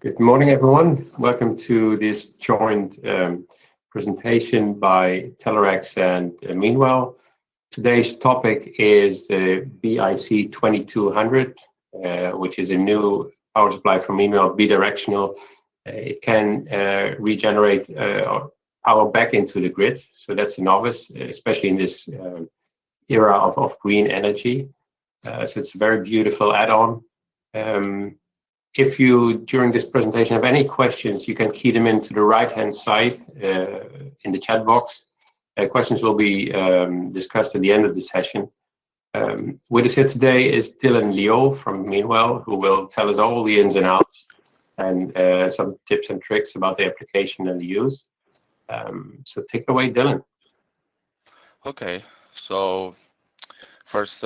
Good morning, everyone. Welcome to this joint presentation by Telerex and Meanwell. Today's topic is the BIC 2200, which is a new power supply from Meanwell, bidirectional. It can regenerate power back into the grid, so that's a novice, especially in this era of green energy. So it's a very beautiful add-on. If you, during this presentation, have any questions, you can key them into the right-hand side in the chat box. Questions will be discussed at the end of the session. With us here today is Dylan Liu from Meanwell, who will tell us all the ins and outs and some tips and tricks about the application and the use. So take it away, Dylan. Okay, so first,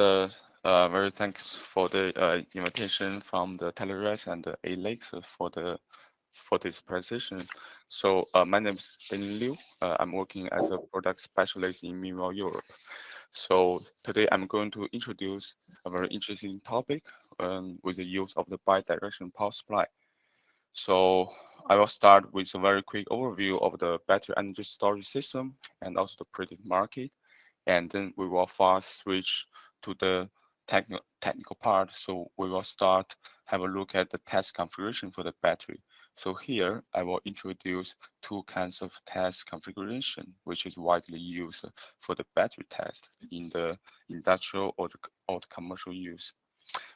very thanks for the invitation from the Telerex and the ALEX for this presentation. So my name is Dylan Liu. I'm working as a product specialist in Meanwell Europe. So today I'm going to introduce a very interesting topic with the use of the bi-directional power supply. So I will start with a very quick overview of the battery energy storage system and also the predicted market. And then we will fast switch to the technical part. So we will have a look at the test configuration for the battery. So here I will introduce two kinds of test configuration, which is widely used for the battery test in the industrial or the commercial use.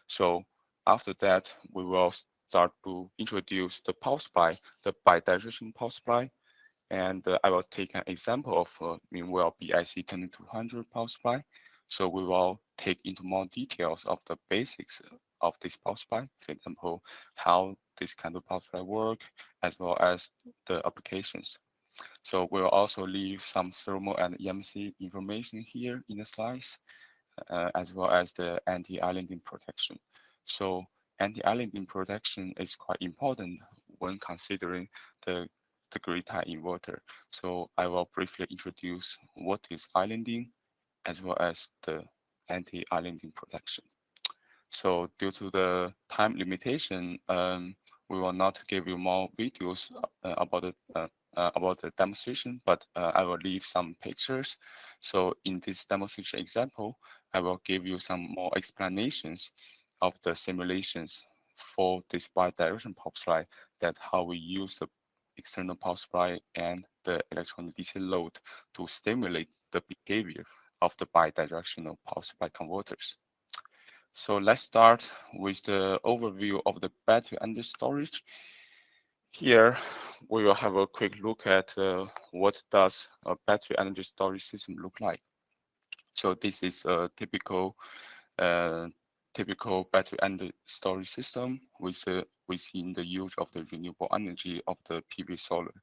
So after that, we will start to introduce the power supply, the bi-directional power supply. And I will take an example of Meanwell BIC 2200 power supply. So we will take into more details of the basics of this power supply, for example, how this kind of power supply work, as well as the applications. So we'll also leave some thermal and EMC information here in the slides, as well as the anti-islanding protection. So anti-islanding protection is quite important when considering the grid-tie inverter. So I will briefly introduce what is islanding as well as the anti-islanding protection. So due to the time limitation, we will not give you more videos about the demonstration, but I will leave some pictures. So in this demonstration example, I will give you some more explanations of the simulations for this bi-directional power supply, that how we use the external power supply and the electronic DC load to stimulate the behavior of the bi-directional power supply converters. So let's start with the overview of the battery energy storage. Here, we will have a quick look at what does a battery energy storage system look like. So this is a typical battery energy storage system within the use of the renewable energy of the PV solar.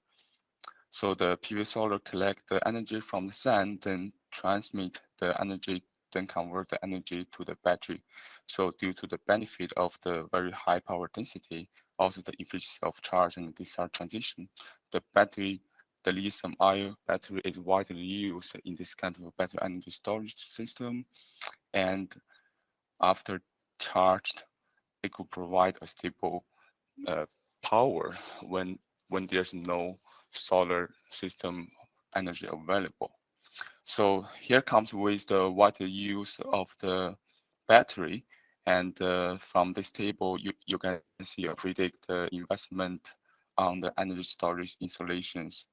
So the PV solar collect the energy from the sun, then transmit the energy, then convert the energy to the battery. So due to the benefit of the very high power density, also the efficiency of charge and discharge transition, the lithium-ion battery is widely used in this kind of battery energy storage system. And after charged, it could provide a stable power when there's no solar system energy available. So here comes with the widely use of the battery. And from this table, you can see or predict the investment on the energy storage installations.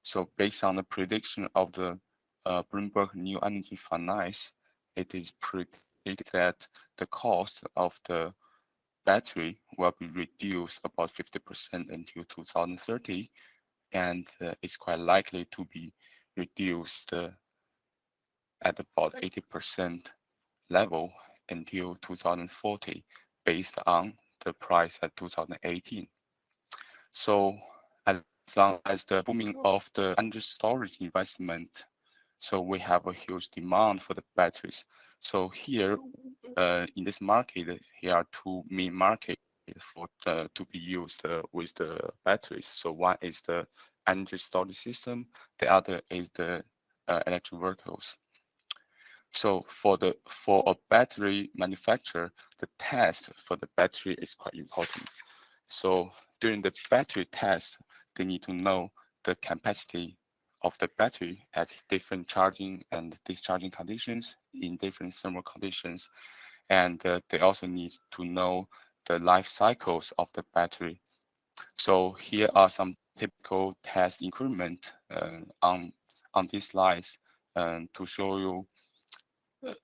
So based on the prediction of the Bloomberg New Energy Finance, it is predicted that the cost of the battery will be reduced about 50% until 2030, and it's quite likely to be reduced at about 80% level until 2040, based on the price at 2018. So as long as the booming of the energy storage investment, so we have a huge demand for the batteries. So here in this market, here are two main markets for to be used with the batteries. So one is the energy storage system, the other is the electric vehicles. So for a battery manufacturer, the test for the battery is quite important. So during the battery test, they need to know the capacity of the battery at different charging and discharging conditions in different thermal conditions. And they also need to know the life cycles of the battery. So here are some typical test increment on these slides to show you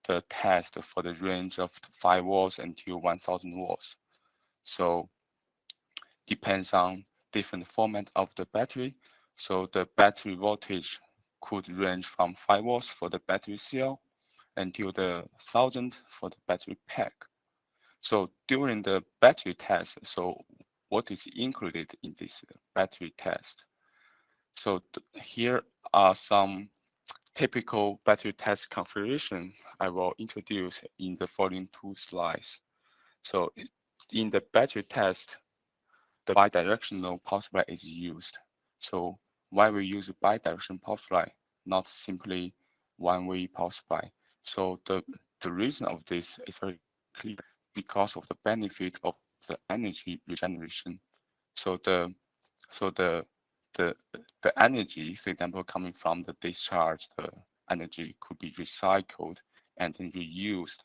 the test for the range of 5 volts until 1000 volts. So depends on different format of the battery. So the battery voltage could range from 5 volts for the battery cell until the 1000 for the battery pack. So during the battery test, so what is included in this battery test? So here are some typical battery test configuration I will introduce in the following 2 slides. So in the battery test, the bidirectional power supply is used. So why we use bidirectional power supply, not simply one-way power supply? So the reason of this is very clear because of the benefit of the energy regeneration. So the energy, for example, coming from the discharge, the energy could be recycled and then reused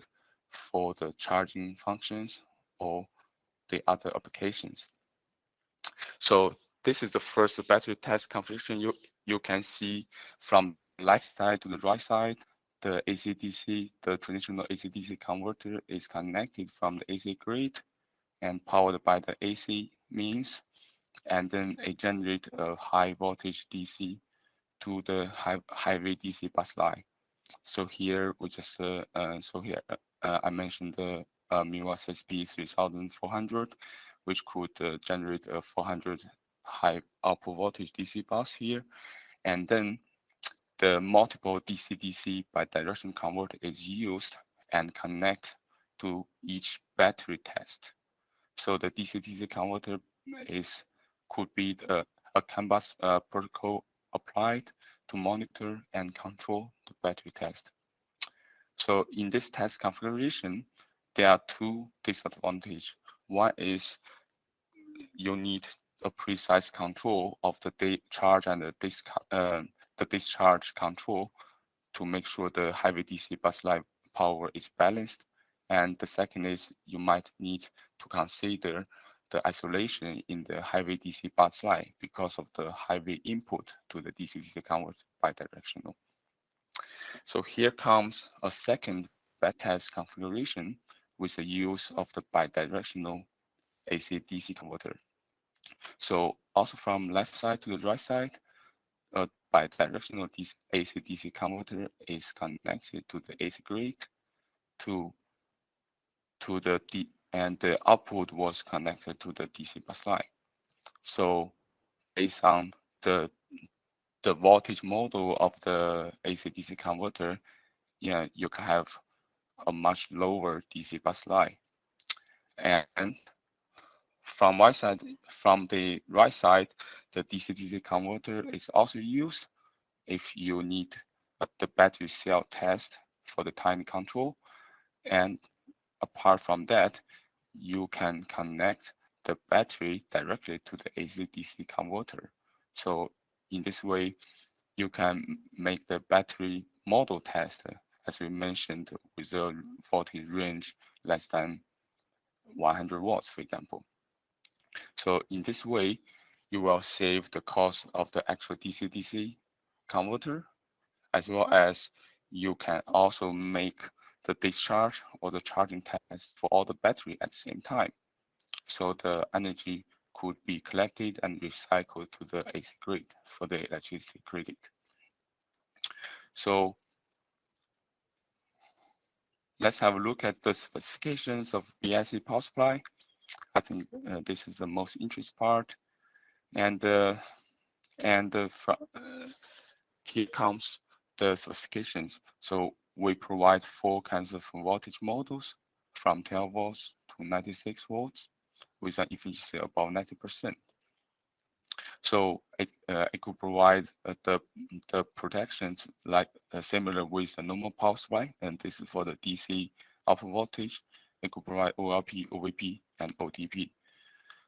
for the charging functions or the other applications. So this is the first battery test configuration. You can see from left side to the right side, the AC-DC, the traditional AC-DC converter is connected from the AC grid and powered by the AC means, and then it generates a high voltage DC to the highway DC bus line. So here we just I mentioned the Miwa SSP 3400, which could generate a 400 high output voltage DC bus here, and then the multiple DC-DC bidirectional converter is used and connect to each battery test. So the DC-DC converter could be a CANbus protocol applied to monitor and control the battery test. So in this test configuration, there are 2 disadvantages. One is you need a precise control of the charge and the discharge control to make sure the highway DC bus line power is balanced. And the second is you might need to consider the isolation in the highway DC bus line because of the highway input to the DC-DC converter bidirectional. So here comes a second test configuration with the use of the bidirectional AC-DC converter. So also from left side to the right side, a bidirectional AC-DC converter is connected to the AC grid and the output was connected to the DC bus line. So based on the voltage model of the AC-DC converter, you can have a much lower DC bus line. And from the right side, the DC-DC converter is also used if you need the battery cell test for the timing control. And apart from that, you can connect the battery directly to the AC-DC converter. So in this way, you can make the battery model test, as we mentioned, with a voltage range less than 100 watts, for example. So in this way, you will save the cost of the actual DC-DC converter, as well as you can also make the discharge or the charging test for all the battery at the same time. So the energy could be collected and recycled to the AC grid for the electricity credit. So let's have a look at the specifications of BIC power supply. I think this is the most interesting part. And here comes the specifications. So we provide 4 kinds of voltage models from 12 volts to 96 volts with an efficiency above 90%. So it could provide the protections like similar with the normal power supply, and this is for the DC output voltage. It could provide OLP, OVP, and OTP.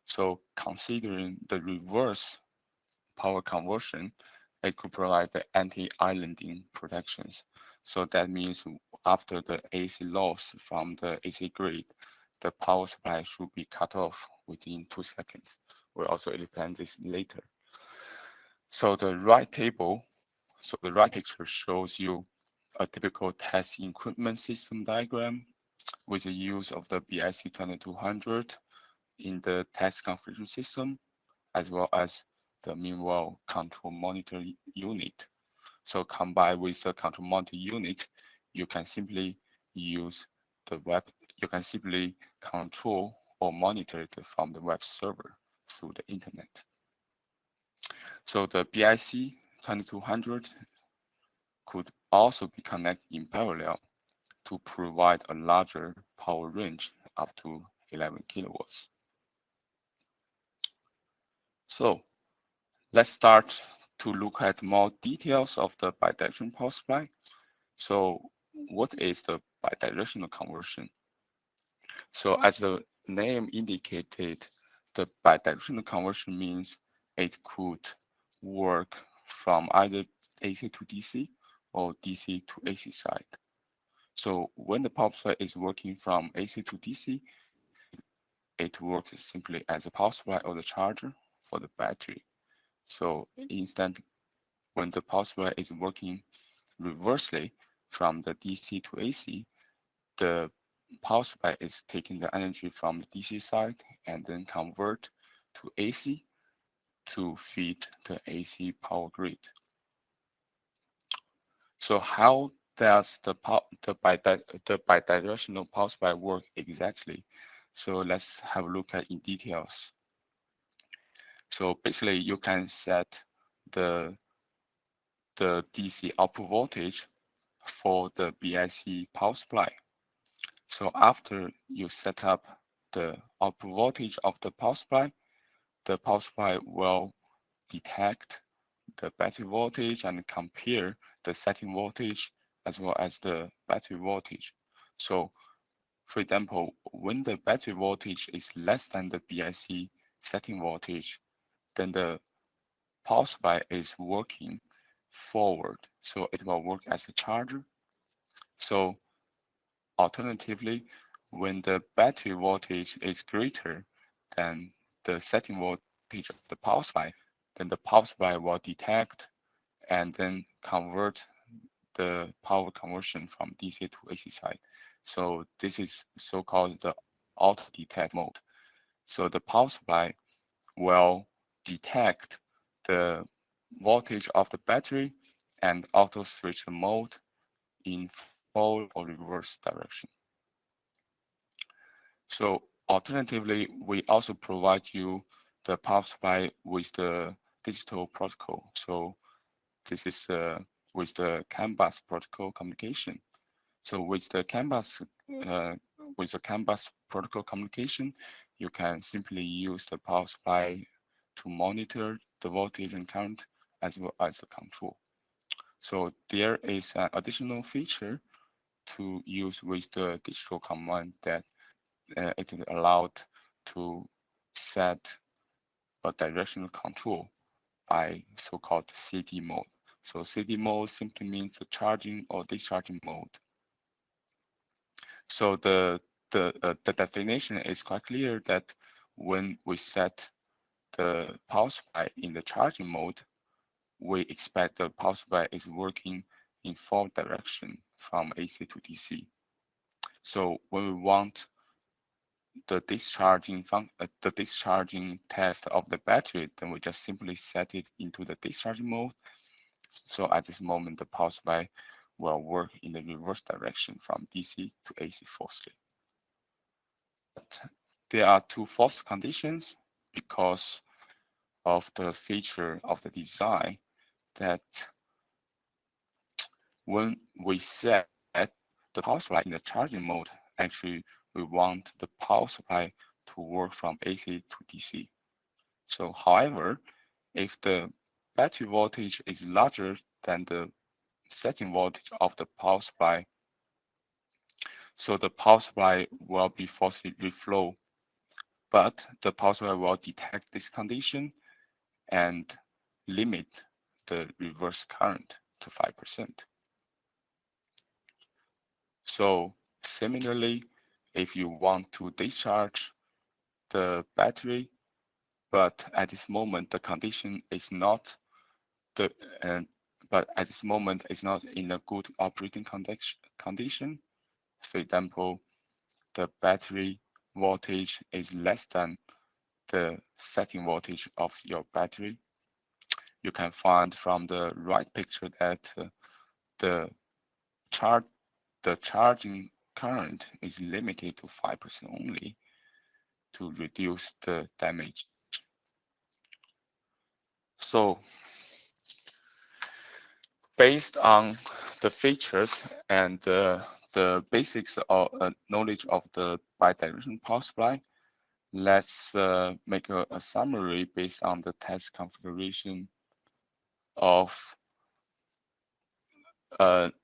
So considering the reverse power conversion, it could provide the anti-islanding protections. So that means after the AC loss from the AC grid, the power supply should be cut off within 2 seconds. We'll also explain this later. So the right picture shows you a typical test equipment system diagram with the use of the BIC 2200 in the test configuration system, as well as the meanwhile control monitor unit. So combined with the control monitor unit, you can simply use the web, you can simply control or monitor it from the web server through the internet. So the BIC 2200 could also be connected in parallel to provide a larger power range up to 11 kilowatts. So let's start to look at more details of the bidirectional power supply. So what is the bidirectional conversion? So as the name indicated, the bidirectional conversion means it could work from either AC to DC or DC to AC side. So when the power supply is working from AC to DC, it works simply as a power supply or the charger for the battery. So instead, when the power supply is working reversely from the DC to AC, the power supply is taking the energy from the DC side and then convert to AC to feed the AC power grid. So how does the bidirectional power supply work exactly? So let's have a look at in details. So basically, you can set the DC output voltage for the BIC power supply. So after you set up the output voltage of the power supply will detect the battery voltage and compare the setting voltage as well as the battery voltage. So for example, when the battery voltage is less than the BIC setting voltage, then the power supply is working forward. So it will work as a charger. So alternatively, when the battery voltage is greater than the setting voltage of the power supply, then the power supply will detect and then convert the power conversion from DC to AC side. So this is so-called the auto detect mode. So the power supply will detect the voltage of the battery and auto switch the mode in forward or reverse direction. So alternatively, we also provide you the power supply with the digital protocol. So this is with the CANbus protocol communication. So with the CANbus protocol communication, you can simply use the power supply to monitor the voltage and current as well as the control. So there is an additional feature to use with the digital command that it is allowed to set a directional control by so-called CD mode. So CD mode simply means the charging or discharging mode. So the definition is quite clear that when we set the power supply in the charging mode, we expect the power supply is working in forward direction from AC to DC. So when we want the discharging test of the battery, then we just simply set it into the discharging mode. So at this moment, the power supply will work in the reverse direction from DC to AC forcefully. But there are two false conditions because of the feature of the design that when we set the power supply in the charging mode, actually we want the power supply to work from AC to DC. So however, if the battery voltage is larger than the setting voltage of the power supply, so the power supply will be forcibly reflow but the power supply will detect this condition and limit the reverse current to 5%. So similarly, if you want to discharge the battery, but at this moment the condition is not the but at this moment it's not in a good operating condition. For example, the battery voltage is less than the setting voltage of your battery. You can find from the right picture that the charging current is limited to 5% only to reduce the damage. So based on the features and the basics of knowledge of the bidirectional power supply, let's make a summary based on the test configuration of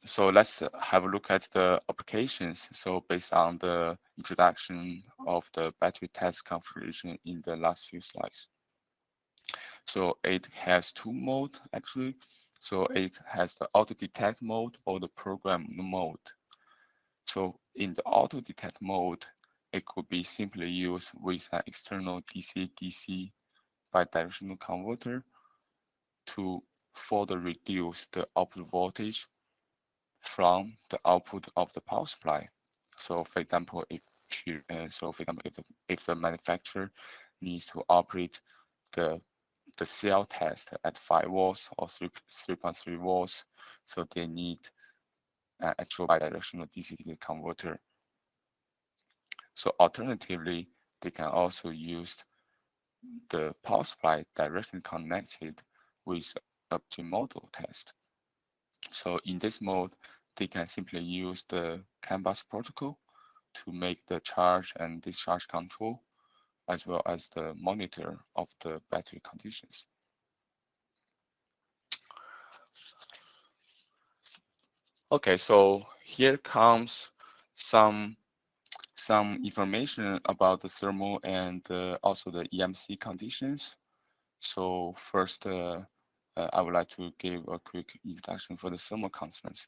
so let's have a look at the applications. So based on the introduction of the battery test configuration in the last few slides. So it has two modes actually. So it has the auto detect mode or the program mode. So in the auto detect mode, it could be simply used with an external DC-DC bidirectional converter to further reduce the output voltage from the output of the power supply. So for example, if the manufacturer needs to operate the cell test at 5 volts or 3.3 volts, so they need an actual bidirectional DC-DC converter. So alternatively, they can also use the power supply directly connected with a model test. So in this mode, they can simply use the CANbus protocol to make the charge and discharge control, as well as the monitor of the battery conditions. Okay, so here comes some information about the thermal and also the EMC conditions. So first, I would like to give a quick introduction for the thermal concerns.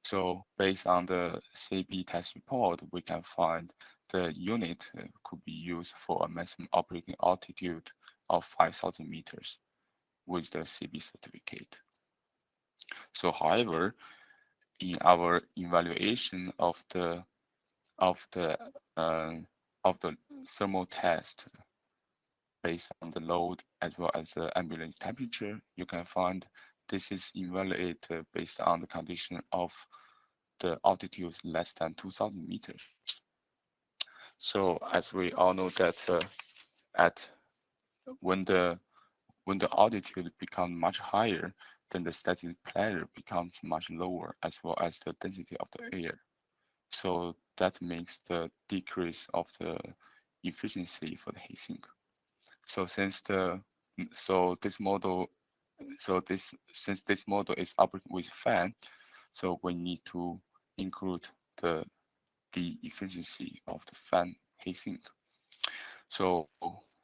So based on the CB test report, we can find the unit could be used for a maximum operating altitude of 5,000 meters with the CB certificate. So however, in our evaluation of the thermal test based on the load as well as the ambient temperature, you can find this is evaluated based on the condition of the altitude less than 2,000 meters. So as we all know that at when the altitude becomes much higher, then the static pressure becomes much lower, as well as the density of the air. So that makes the decrease of the efficiency for the heatsink. So since this model is operating with fan, so we need to include the efficiency of the fan heatsink. So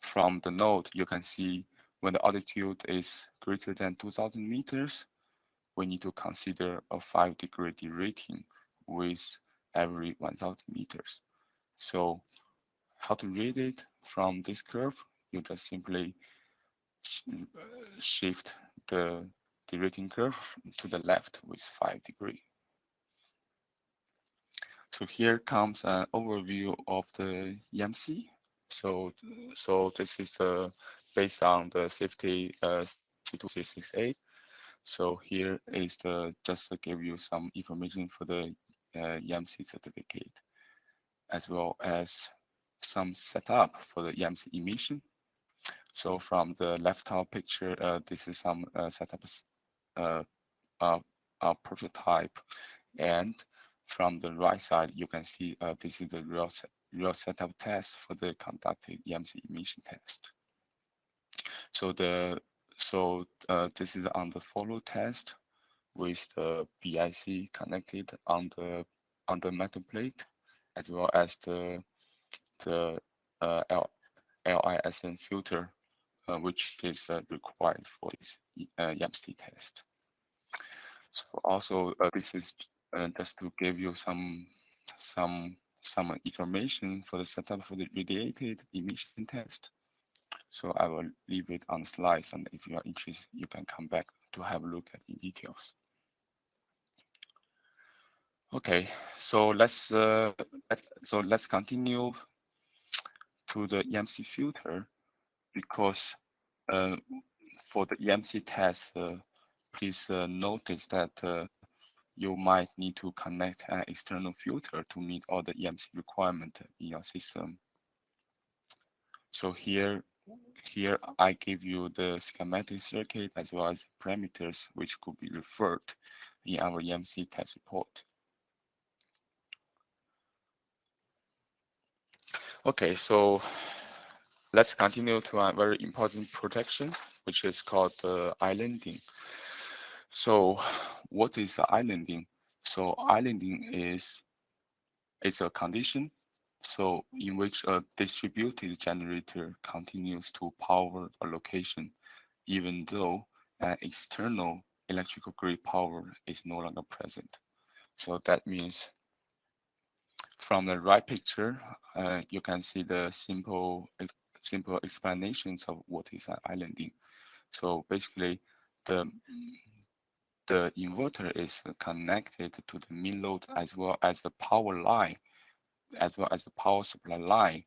from the node, you can see when the altitude is greater than 2,000 meters, we need to consider a 5-degree derating with every 1,000 meters. So how to read it from this curve? You just simply shift the derating curve to the left with 5 degrees. So here comes an overview of the EMC. So this is based on the safety C2368. So here is just to give you some information for the EMC certificate, as well as some setup for the EMC emission. So from the left top picture, this is some setup prototype, and from the right side, you can see this is the real setup test for the conducted EMC emission test. So this is on the follow test with the BIC connected on the metal plate, as well as the LISN filter, which is required for this YAMC test. So also this is just to give you some information for the setup for the radiated emission test. So I will leave it on slides, and if you are interested, you can come back to have a look at the details. Okay, so let's continue to the EMC filter, because for the EMC test, please notice that you might need to connect an external filter to meet all the EMC requirement in your system. So here I give you the schematic circuit as well as parameters which could be referred in our EMC test report. Okay, so let's continue to a very important protection, which is called islanding. So what is islanding? So islanding is a condition in which a distributed generator continues to power a location, even though an external electrical grid power is no longer present. So that means from the right picture, you can see the simple explanations of what is islanding. So basically, the inverter is connected to the main load as well as the power line, as well as the power supply line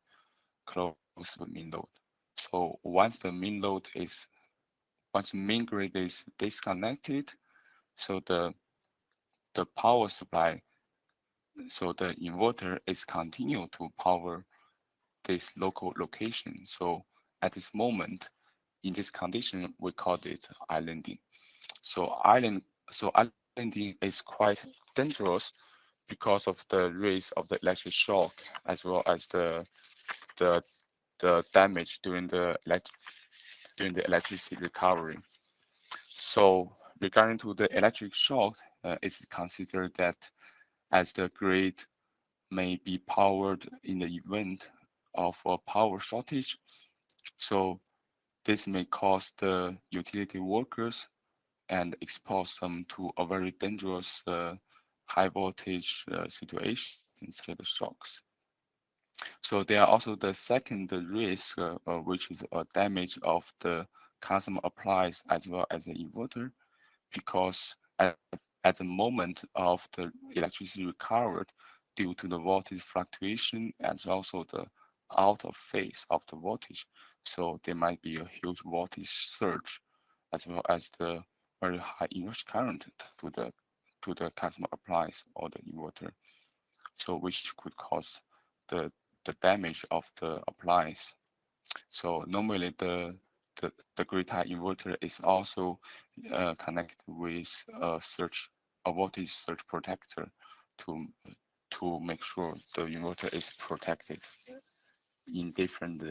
close to the main load. So once the main grid is disconnected, so the power supply, so the inverter is continue to power this local location. So at this moment, in this condition, we call it islanding. So islanding is quite dangerous because of the risk of the electric shock, as well as the damage during the electricity recovery. So regarding to the electric shock, it's considered that as the grid may be powered in the event of a power shortage. So this may cause the utility workers and expose them to a very dangerous high voltage situation, such as shocks. So there are also the second risk, which is a damage of the customer appliance as well as the inverter, because at the moment of the electricity recovered due to the voltage fluctuation and also the out of phase of the voltage, so there might be a huge voltage surge as well as the very high inverse current to the customer appliance or the inverter, so which could cause the damage of the appliance. So normally the grid tie inverter is also connected with a voltage surge protector to make sure the inverter is protected in different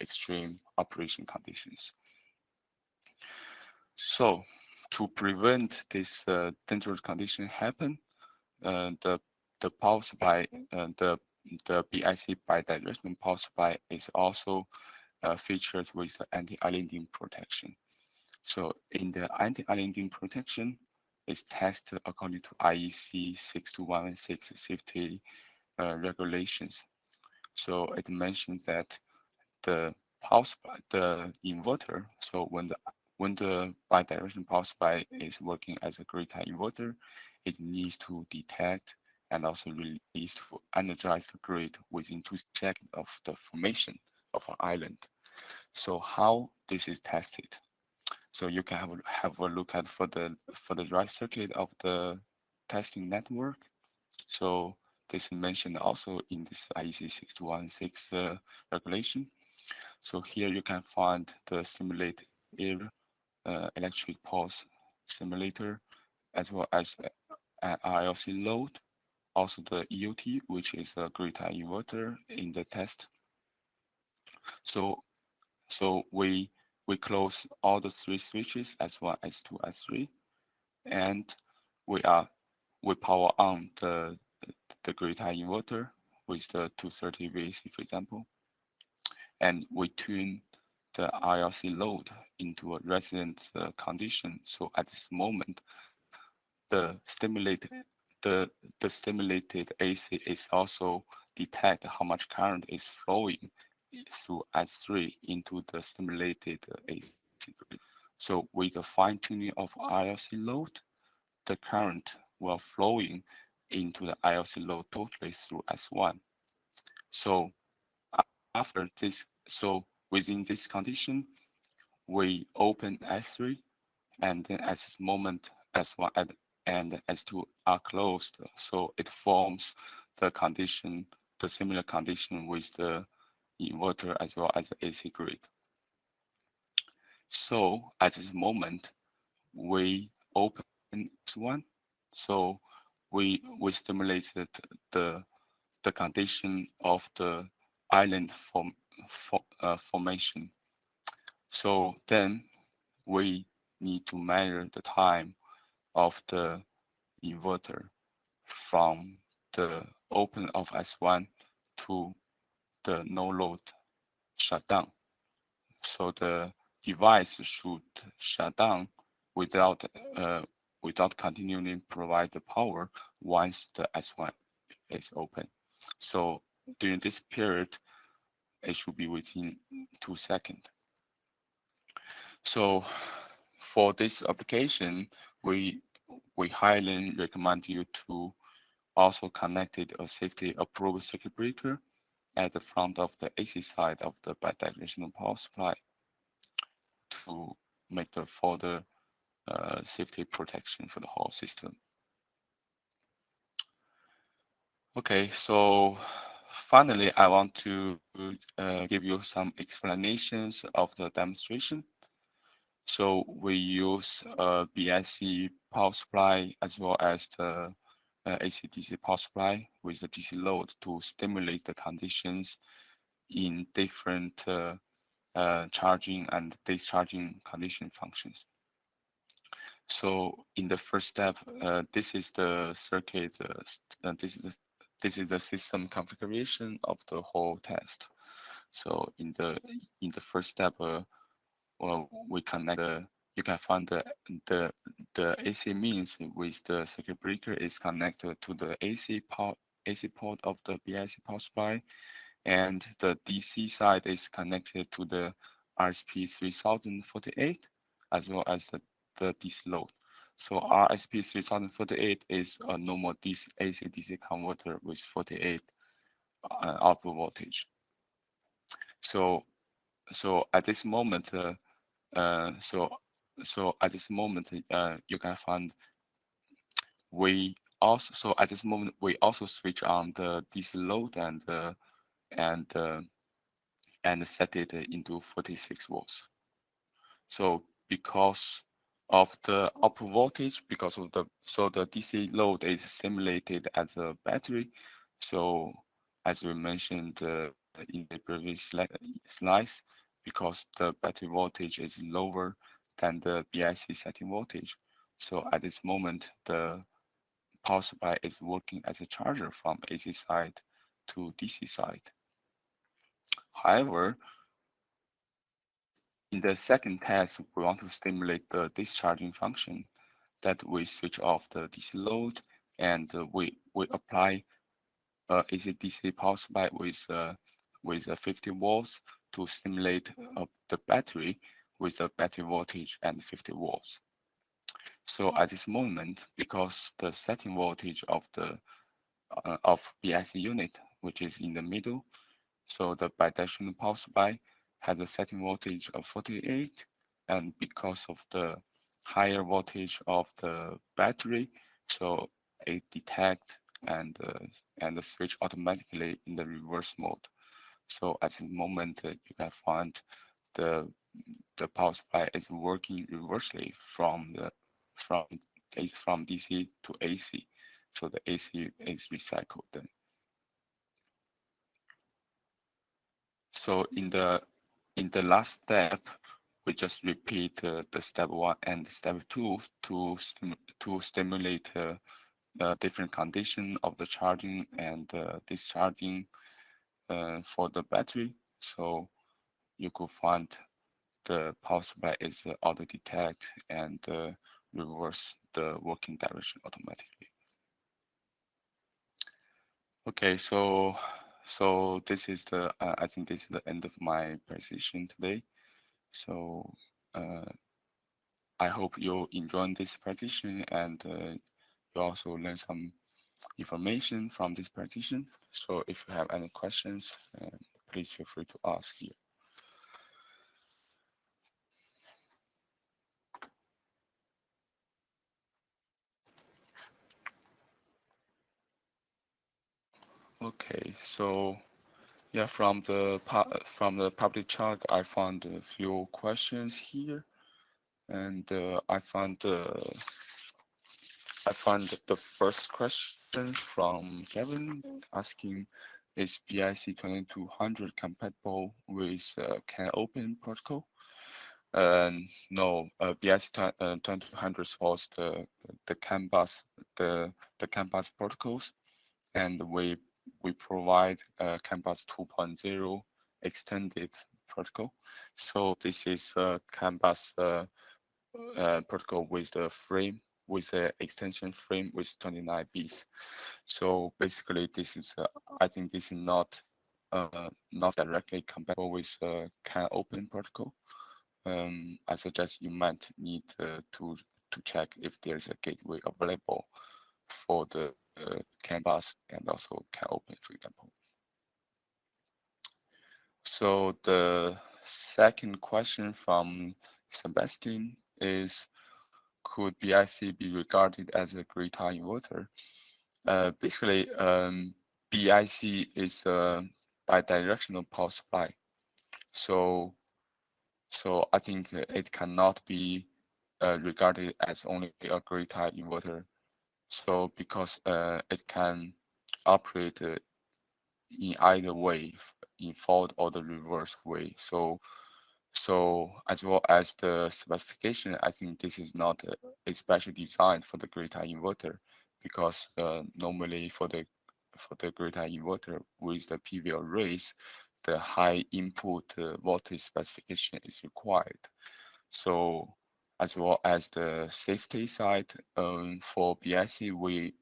extreme operation conditions. So to prevent this dangerous condition happen, the power supply, the BIC bidirectional power supply is also featured with the anti-islanding protection. So in the anti-islanding protection, is tested according to IEC 62116 safety regulations. So it mentions that the power supply, the inverter, so when the bidirectional power supply is working as a grid tie inverter, it needs to detect and also release to energize the grid within 2 seconds of the formation of an island. So how this is tested? So you can have a look at for the right circuit of the testing network. So this is mentioned also in this IEC 6216 regulation. So here you can find the simulated area, electric pulse simulator, as well as an RLC load, also the EOT, which is a grid tie inverter in the test. So we close all the 3 switches, S1, S2, S3, and we power on the grid tie inverter with the 230 VAC, for example. and we tune the ILC load into a resident condition. So at this moment, the stimulated AC is also detect how much current is flowing through S3 into the stimulated AC grid. So with the fine tuning of ILC load, the current will flowing into the ILC load totally through S1. So after this, so within this condition, we open S3, and then at this moment, S1 and S2 are closed. So it forms the condition, the similar condition with the inverter as well as the AC grid. So at this moment, we open S1. So we stimulated the condition of the island formation. So then we need to measure the time of the inverter from the open of S1 to the no load shutdown. So the device should shut down without continuing provide the power once the S1 is open. So during this period, it should be within 2 seconds. So for this application, we highly recommend you to also connect a safety approved circuit breaker at the front of the AC side of the bidirectional power supply to make the further safety protection for the whole system. Okay, so finally, I want to give you some explanations of the demonstration. So we use a BIC power supply as well as the AC/DC power supply with the DC load to stimulate the conditions in different charging and discharging condition functions. So in the first step, this is the circuit. This is the system configuration of the whole test. So in the first step, well, we connect you can find the AC means with the circuit breaker is connected to the AC port of the BIC power supply, and the DC side is connected to the RSP 3048 as well as the DC load. So RSP 3048 is a normal AC/DC converter with 48 output voltage. So at this moment, so at this moment, you can find we also switch on the DC load and set it into 46 volts. So because of the output voltage, the DC load is simulated as a battery. So as we mentioned in the previous slides, because the battery voltage is lower than the BIC setting voltage. So at this moment, the power supply is working as a charger from AC side to DC side. However, in the second test, we want to stimulate the discharging function that we switch off the DC load and we apply AC/DC power supply with 50 volts to stimulate the battery with a battery voltage and 50 volts. So at this moment, because the setting voltage of the BIC unit, which is in the middle, so the bidirectional power supply has a setting voltage of 48, and because of the higher voltage of the battery, so it detect and switch automatically in the reverse mode. So at the moment, you can find the power supply is working reversely from DC to AC. So the AC is recycled then. So in the last step, we just repeat the step 1 and step 2 to stimulate different condition of the charging and discharging for the battery. So you could find the power supply is auto detect and reverse the working direction automatically. Okay, so this is the I think this is the end of my presentation today. So I hope you enjoyed this presentation and you also learn some information from this presentation. So if you have any questions, please feel free to ask here. Okay, so yeah, from the public chat, I found a few questions here, and I found the first question from Kevin asking, is BIC 2200 compatible with CANopen protocol? No, BIC 2200 supports the CANbus protocols, and we provide CANbus 2.0 extended protocol. So this is CANbus protocol with the frame, with the extension frame with 29 bits. So basically, this is I think this is not directly compatible with CANopen protocol. I suggest you might need to check if there's a gateway available for the CANbus and also CANopen, for example. So the second question from Sebastian is, could BIC be regarded as a grid-tie inverter? Basically, BIC is a bidirectional power supply. So I think it cannot be regarded as only a grid-tie inverter. So because it can operate in either way, in forward or the reverse way. So as well as the specification, I think this is not especially designed for the grid-tie inverter, because normally for the grid-tie inverter with the PV arrays, the high input voltage specification is required. So as well as the safety side, for BIC, we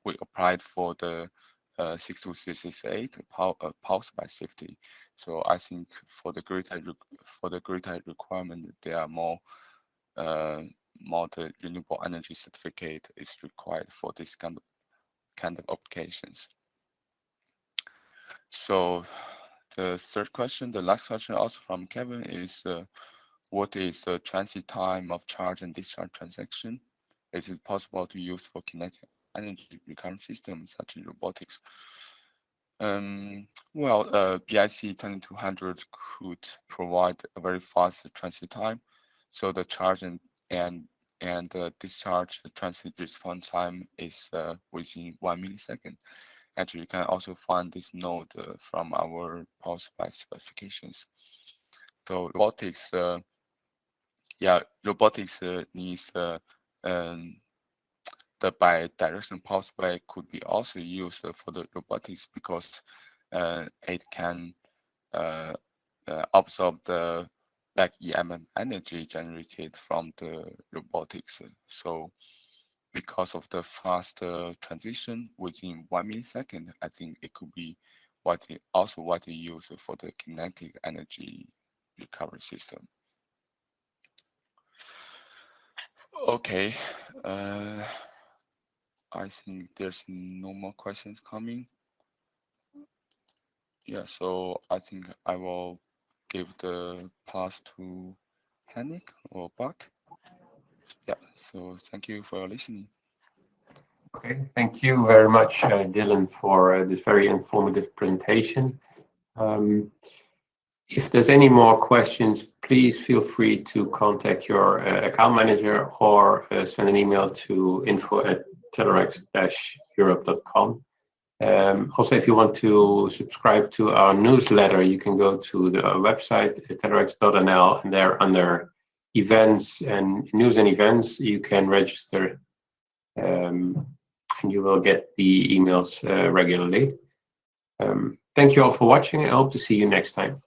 applied for the 62368 power supply safety. So I think for the grid-tie requirement, there are more the renewable energy certificate is required for this kind of applications. So the third question, the last question also from Kevin is, what is the transit time of charge and discharge transaction? Is it possible to use for kinetic energy recovery systems such as robotics? Well, BIC 2200 could provide a very fast transit time, so the charge and discharge transit response time is within 1 millisecond. Actually, you can also find this node from our power supply specifications. So robotics, needs the bi-directional power supply could be also used for the robotics, because it can absorb the back EMF energy generated from the robotics. So because of the fast transition within 1 millisecond, I think it could be widely used for the kinetic energy recovery system. Okay, I think there's no more questions coming. Yeah, so I think I will give the pass to Henrik or Buck. Yeah, so thank you for listening. Okay, thank you very much, Dylan, for this very informative presentation. If there's any more questions, please feel free to contact your account manager or send an email to info@telerex-europe.com. Also, if you want to subscribe to our newsletter, you can go to the website telerex.nl, and there under events and news and events, you can register, and you will get the emails regularly. Thank you all for watching. I hope to see you next time.